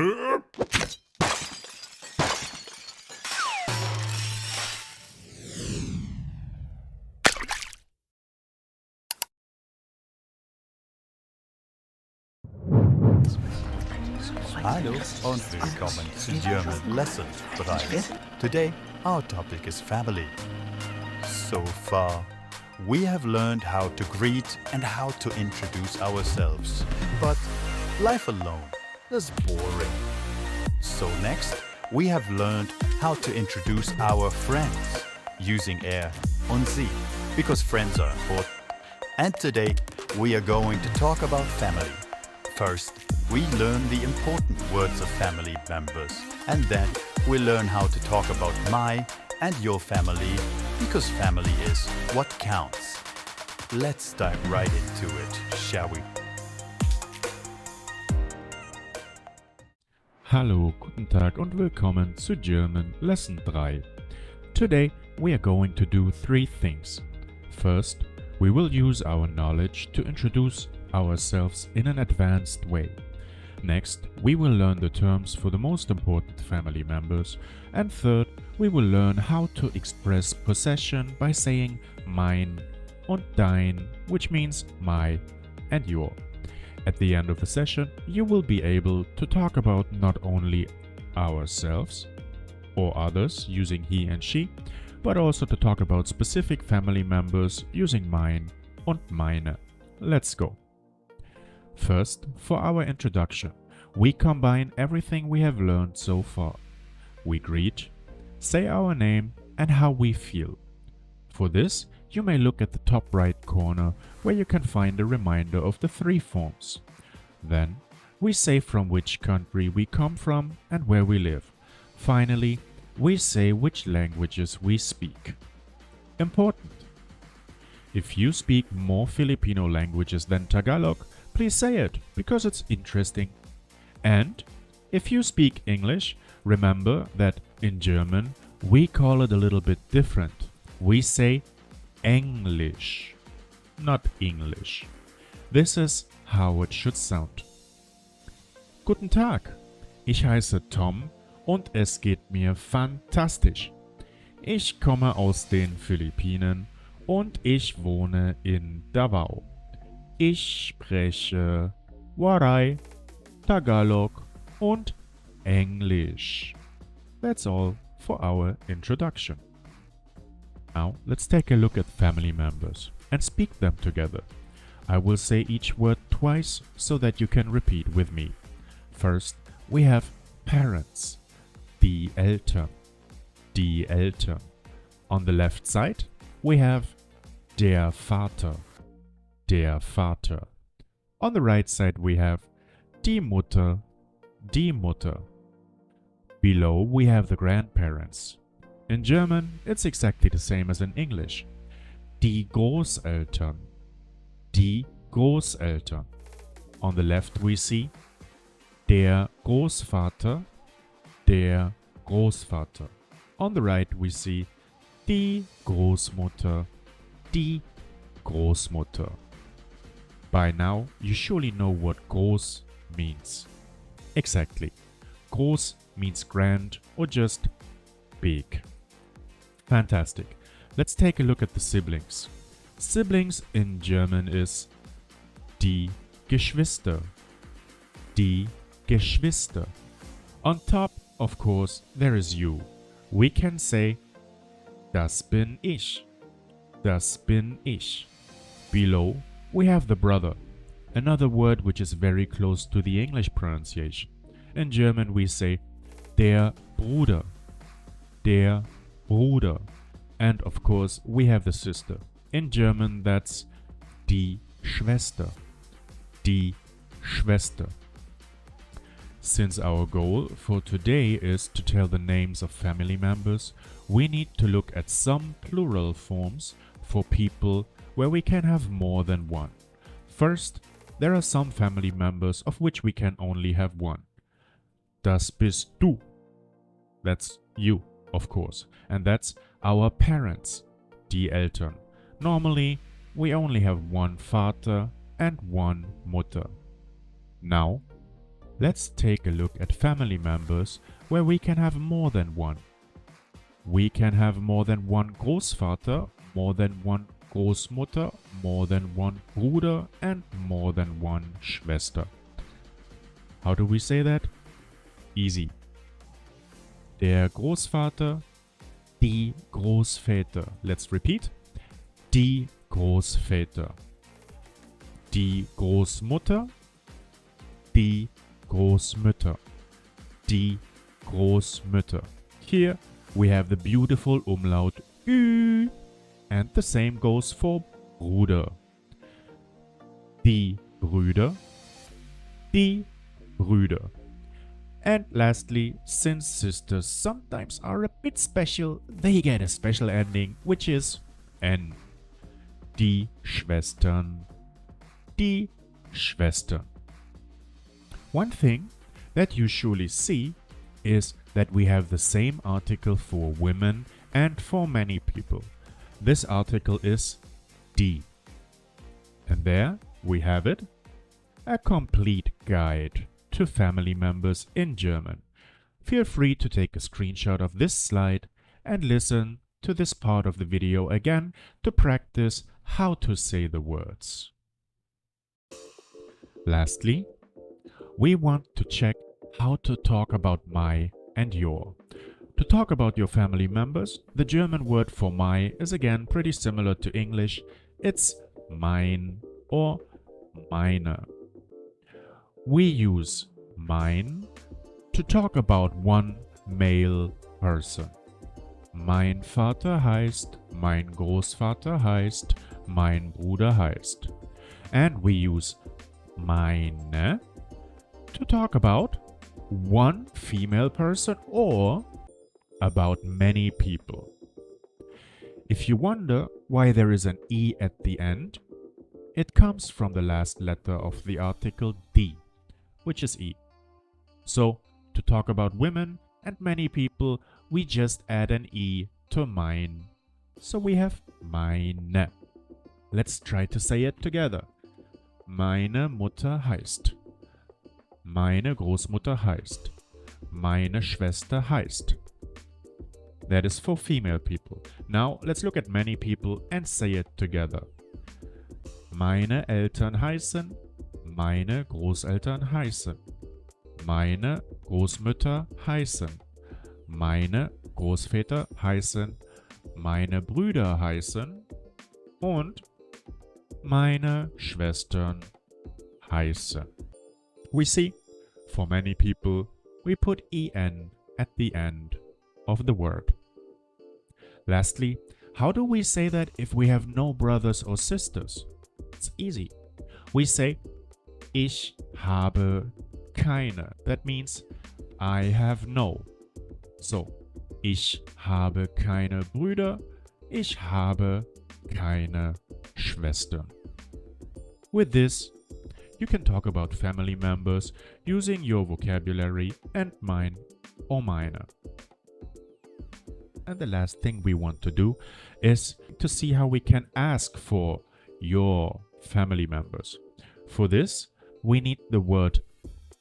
Hallo und willkommen zu German Lesson 3. Today our topic is family. So far, we have learned how to greet and how to introduce ourselves. But life alone is boring. So next, we have learned how to introduce our friends using er und sie, because friends are important. And today, we are going to talk about family. First, we learn the important words of family members, and then we learn how to talk about my and your family, because family is what counts. Let's dive right into it, shall we? Hallo, guten Tag und willkommen zu German Lesson 3. Today we are going to do three things. First, we will use our knowledge to introduce ourselves in an advanced way. Next, we will learn the terms for the most important family members. And third, we will learn how to express possession by saying mein und dein, which means my and your. At the end of the session, you will be able to talk about not only ourselves or others using he and she, but also to talk about specific family members using mein und meine. Let's go. First, for our introduction, we combine everything we have learned so far. We greet, say our name and how we feel. For this, you may look at the top right corner where you can find a reminder of the three forms. Then, we say from which country we come from and where we live. Finally, we say which languages we speak. Important! If you speak more Filipino languages than Tagalog, please say it, because it's interesting. And if you speak English, remember that in German we call it a little bit different. We say English, not English. This is how it should sound. Guten Tag, ich heiße Tom und es geht mir fantastisch. Ich komme aus den Philippinen und ich wohne in Davao. Ich spreche Waray, Tagalog und English. That's all for our introduction. Now let's take a look at family members and speak them together. I will say each word twice so that you can repeat with me. First, we have parents, die Eltern, die Eltern. On the left side, we have der Vater, der Vater. On the right side, we have die Mutter, die Mutter. Below, we have the grandparents. In German, it's exactly the same as in English. Die Großeltern, die Großeltern. On the left, we see der Großvater, der Großvater. On the right, we see die Großmutter, die Großmutter. By now, you surely know what groß means. Exactly. Groß means grand or just big. Fantastic. Let's take a look at the siblings. Siblings in German is die Geschwister. Die Geschwister. On top, of course, there is you. We can say das bin ich. Das bin ich. Below, we have the brother, another word which is very close to the English pronunciation. In German we say der Bruder, der Bruder. And of course we have the sister. In German that's die Schwester, die Schwester. Since our goal for today is to tell the names of family members, we need to look at some plural forms for people where we can have more than one. First, there are some family members of which we can only have one. Das bist du. That's you, of course. And that's our parents, die Eltern. Normally, we only have one Vater and one Mutter. Now, Let's take a look at family members where we can have more than one. We can have more than one Großvater, more than one Großmutter, more than one Bruder, and more than one Schwester. How do we say that? Easy. Der Großvater, die Großväter. Let's repeat. Die Großväter. Die Großmutter, die Großmütter. Die Großmütter. Here we have the beautiful umlaut Ü, and the same goes for Bruder. Die Brüder, die Brüder. And lastly, since sisters sometimes are a bit special, they get a special ending, which is N. Die Schwestern. Die Schwestern. One thing that you surely see is that we have the same article for women and for many people. This article is die. And there we have it, a complete guide to family members in German. Feel free to take a screenshot of this slide and listen to this part of the video again to practice how to say the words. Lastly, we want to check how to talk about my and your. To talk about your family members, the German word for my is again pretty similar to English. It's mein or meine. We use mein to talk about one male person. Mein Vater heißt, mein Großvater heißt, mein Bruder heißt. And we use meine to talk about one female person or about many people. If you wonder why there is an E at the end, it comes from the last letter of the article die, which is E. So, to talk about women and many people, we just add an E to mein. So we have meine. Let's try to say it together. Meine Mutter heißt. Meine Großmutter heißt. Meine Schwester heißt. That is for female people. Now let's look at many people and say it together. Meine Eltern heißen. Meine Großeltern heißen. Meine Großmütter heißen. Meine Großväter heißen. Meine Brüder heißen. Und meine Schwestern heißen. We see, for many people, we put en at the end of the word. Lastly, how do we say that if we have no brothers or sisters? It's easy. We say, ich habe keine. That means, I have no. So, ich habe keine Brüder, ich habe keine Schwestern. With this, you can talk about family members using your vocabulary and mein or meine. And the last thing we want to do is to see how we can ask for your family members. For this, we need the word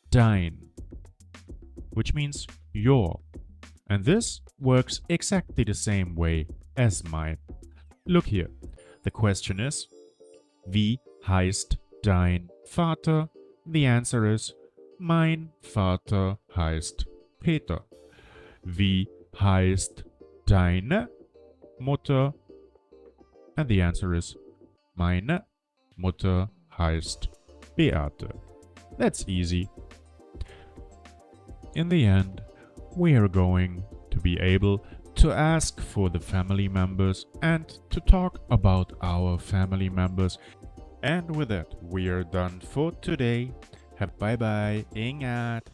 dein, which means your. And this works exactly the same way as mein. Look here. The question is, wie heißt dein Vater? The answer is, mein Vater heißt Peter. Wie heißt deine Mutter? And the answer is, meine Mutter heißt Beate. That's easy. In the end, we are going to be able to ask for the family members and to talk about our family members. And with that, we are done for today. Bye bye, ingat.